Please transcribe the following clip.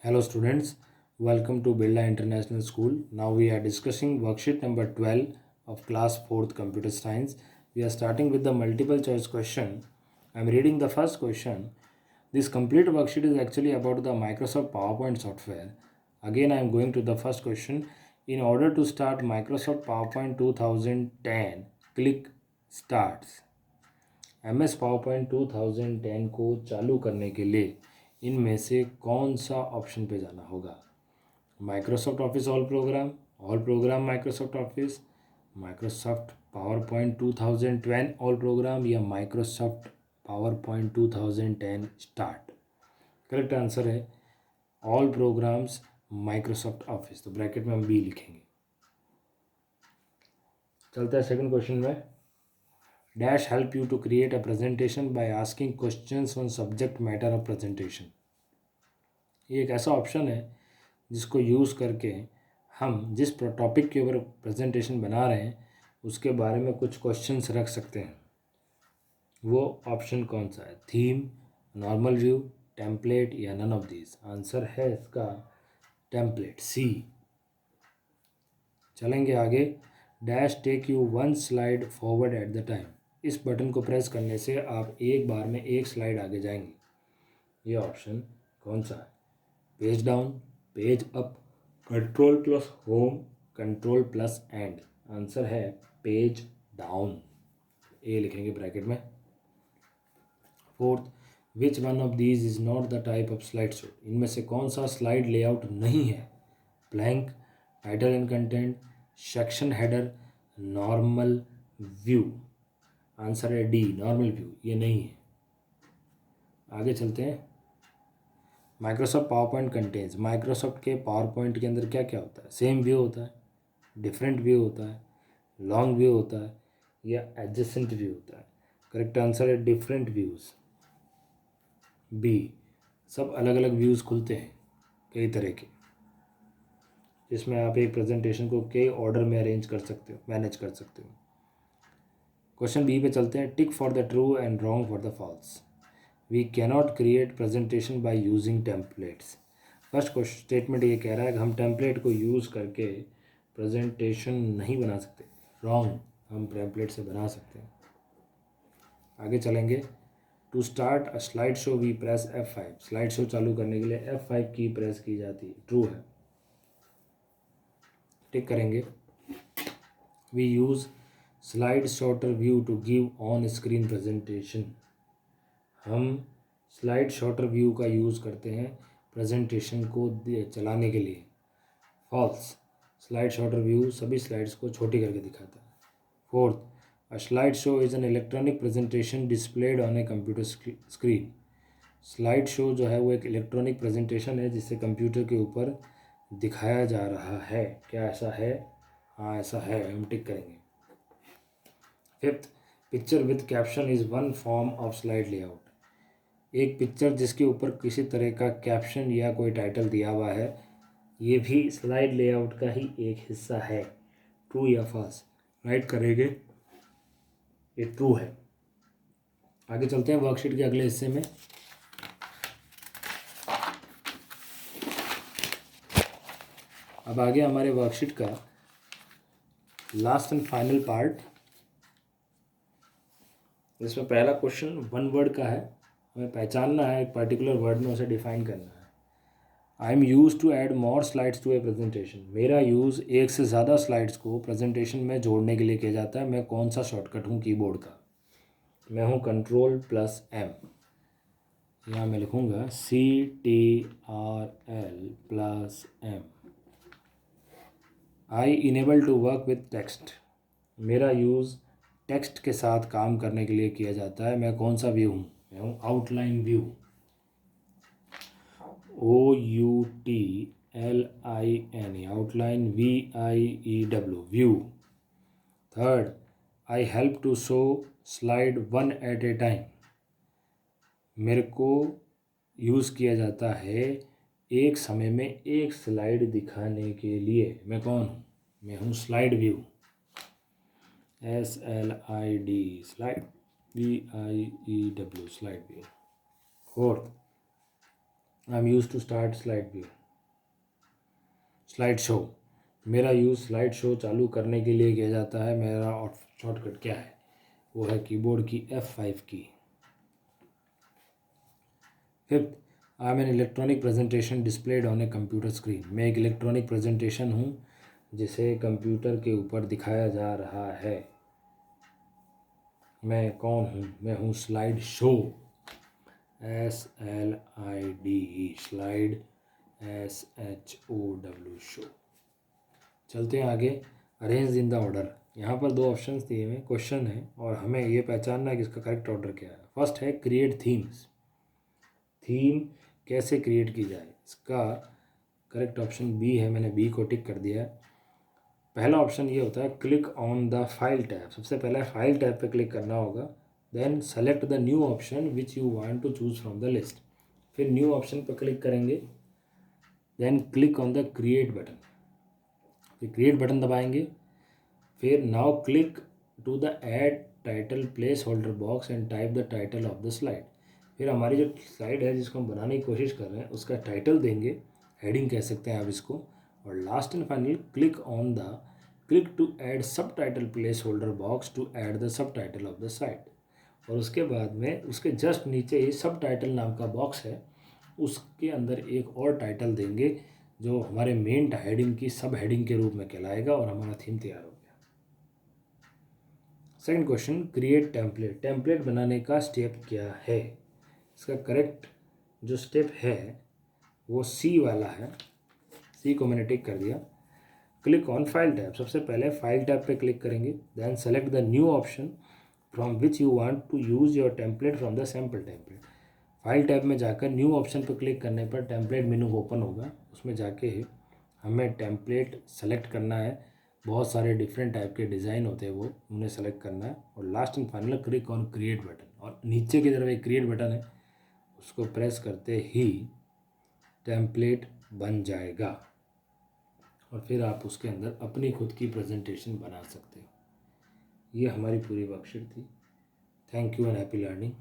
Hello students, welcome to Birla International School. Now we are discussing worksheet number 12 of class 4th computer science. We are starting with the multiple choice question. I am reading the first question. This complete worksheet is actually about the Microsoft PowerPoint software. Again I am going to the first question. In order to start Microsoft PowerPoint 2010, click Starts. MS PowerPoint 2010 को चालू करने के लिए इनमें से कौन सा option पे जाना होगा? Microsoft office all program Microsoft office, Microsoft PowerPoint 2010 all program या Microsoft PowerPoint 2010 start? Correct answer है ऑल प्रोग्राम्स माइक्रोसॉफ्ट ऑफिस। तो ब्रैकेट में हम बी लिखेंगे। चलता है सेकंड क्वेश्चन में। Dash help you to create a presentation by asking questions on subject matter of presentation। ये एक ऐसा ऑप्शन है जिसको यूज़ करके हम जिस टॉपिक के ऊपर प्रेजेंटेशन बना रहे हैं उसके बारे में कुछ क्वेश्चंस रख सकते हैं। वो ऑप्शन कौन सा है? थीम, नॉर्मल व्यू, टेम्पलेट या नन ऑफ दीज? आंसर है इसका टेम्पलेट, सी। चलेंगे आगे। Dash take you one slide forward at the time. इस बटन को प्रेस करने से आप एक बार में एक स्लाइड आगे जाएंगे। ये ऑप्शन कौन सा है? Page down, page up, control plus home, control plus and? Answer है पेज डाउन, ए लिखेंगे ब्रैकेट में। Fourth, which one of these is not the type of slide show? इनमें से कौन सा स्लाइड लेआउट नहीं है? Blank, title and content, section header, normal view? Answer है डी, नॉर्मल व्यू। ये नहीं है। आगे चलते हैं। माइक्रोसॉफ्ट पावरपॉइंट कंटेन्स, माइक्रोसॉफ्ट के पावरपॉइंट के अंदर क्या क्या होता है? सेम व्यू होता है, डिफरेंट व्यू होता है, लॉन्ग व्यू होता है या एडजेसेंट व्यू होता है? करेक्ट आंसर है डिफरेंट व्यूज़, बी। सब अलग अलग व्यूज़ खुलते हैं कई तरह के, जिसमें आप एक प्रेजेंटेशन को कई ऑर्डर में अरेंज कर सकते हो, मैनेज कर सकते हो। क्वेश्चन बी पे चलते हैं। Tick for the true and wrong for the false. We cannot create presentation by using templates. First statement ये कह रहा है कि हम टेम्पलेट को यूज़ करके प्रेजेंटेशन नहीं बना सकते। रॉन्ग, हम टेम्पलेट से बना सकते हैं। आगे चलेंगे। To start a slide show we press F5। Slide show चालू करने के लिए F5 की प्रेस की जाती है। ट्रू है, टिक करेंगे। We use slide sorter view to give on screen presentation. हम स्लाइड शॉर्टर व्यू का यूज़ करते हैं प्रेजेंटेशन को चलाने के लिए। फॉल्स, स्लाइड शॉर्टर व्यू सभी स्लाइड्स को छोटी करके दिखाता है। Fourth, a slide show is an electronic presentation displayed on a computer screen. Slide show जो है वो एक इलेक्ट्रॉनिक प्रेजेंटेशन है जिसे कंप्यूटर के ऊपर दिखाया जा रहा है। क्या ऐसा है? हाँ ऐसा है, हम टिक करेंगे। Fifth, picture with caption is one form of slide layout. एक पिक्चर जिसके ऊपर किसी तरह का कैप्शन या कोई टाइटल दिया हुआ है, ये भी स्लाइड लेआउट का ही एक हिस्सा है। ट्रू या फॉल्स? राइट करेंगे, ये ट्रू है। आगे चलते हैं वर्कशीट के अगले हिस्से में। अब आगे हमारे वर्कशीट का लास्ट एंड फाइनल पार्ट। इसमें पहला क्वेश्चन वन वर्ड का है। हमें पहचानना है एक पर्टिकुलर वर्ड में, उसे डिफाइन करना है। I am use to add more slides to a presentation. मेरा यूज़ एक से ज़्यादा स्लाइड्स को प्रेजेंटेशन में जोड़ने के लिए किया जाता है। मैं कौन सा शॉर्टकट हूँ कीबोर्ड का? मैं हूँ कंट्रोल प्लस एम। यहाँ मैं लिखूँगा CTRL plus M. I enable to work with text. मेरा यूज़ टेक्स्ट के साथ काम करने के लिए किया जाता है। मैं कौन सा व्यू हूँ? मैं हूँ outline view, OUTLINE, outline, VIEW, view. Third, I help to show slide one at a time. मेरे को यूज़ किया जाता है एक समय में एक स्लाइड दिखाने के लिए। मैं कौन हूँ? मैं हूँ slide view, SLID, slide, VIEW, slide view. Fourth, I am use to start slide view. Slide show. मेरा यूज़ स्लाइड शो चालू करने के लिए किया जाता है। मेरा शॉर्टकट क्या है? वो है कीबोर्ड की F5 की। Fifth, I am N electronic presentation displayed on a computer screen. मैं एक इलेक्ट्रॉनिक प्रेजेंटेशन हूँ जिसे कंप्यूटर के ऊपर दिखाया जा रहा है। मैं कौन हूँ? मैं हूँ slide show. SLIDE, slide, SHOW, show. चलते हैं आगे। Arrange in the order. यहाँ पर दो ऑप्शंस दिए हुए क्वेश्चन है और हमें ये पहचानना है कि इसका करेक्ट ऑर्डर क्या है। फर्स्ट है क्रिएट थीम्स। थीम कैसे क्रिएट की जाए, इसका करेक्ट ऑप्शन बी है। मैंने बी को टिक कर दिया है। पहला ऑप्शन ये होता है click on the file tab. सबसे पहले फाइल टैब पे क्लिक करना होगा। Then select the new option which you want to choose from the list. फिर न्यू ऑप्शन पर क्लिक करेंगे। Then click on the create button. फिर क्रिएट बटन दबाएंगे। फिर now click to the add title placeholder box and type the title of the slide. फिर हमारी जो slide है जिसको हम बनाने की कोशिश कर रहे हैं उसका टाइटल देंगे, हेडिंग कह सकते हैं आप इसको। और last and final click to add subtitle placeholder box to add the subtitle of the site. और उसके बाद में उसके जस्ट नीचे ही सब टाइटल नाम का बॉक्स है, उसके अंदर एक और टाइटल देंगे जो हमारे मेन हेडिंग की सब हेडिंग के रूप में कहलाएगा और हमारा थीम तैयार हो गया। Second question, create template. Template बनाने का स्टेप क्या है? इसका करेक्ट जो स्टेप है वो सी वाला है। सी को मैंने टिक कर दिया। Click on file tab. सबसे पहले फाइल टैब पे क्लिक करेंगे। Then select the new option from which you want to use your template from the sample template. File tab में जाकर न्यू ऑप्शन पर क्लिक करने पर टेम्पलेट मेनू ओपन होगा। उसमें जाके हमें टेम्पलेट सेलेक्ट करना है। बहुत सारे डिफरेंट टाइप के डिज़ाइन होते हैं, वो उन्हें सेलेक्ट करना है। और last and final click on create button. और नीचे की तरफ एक क्रिएट बटन है, उसको प्रेस करते ही टेम्पलेट बन जाएगा और फिर आप उसके अंदर अपनी खुद की प्रेजेंटेशन बना सकते हो। ये हमारी पूरी वर्कशीट थी। Thank you and happy learning.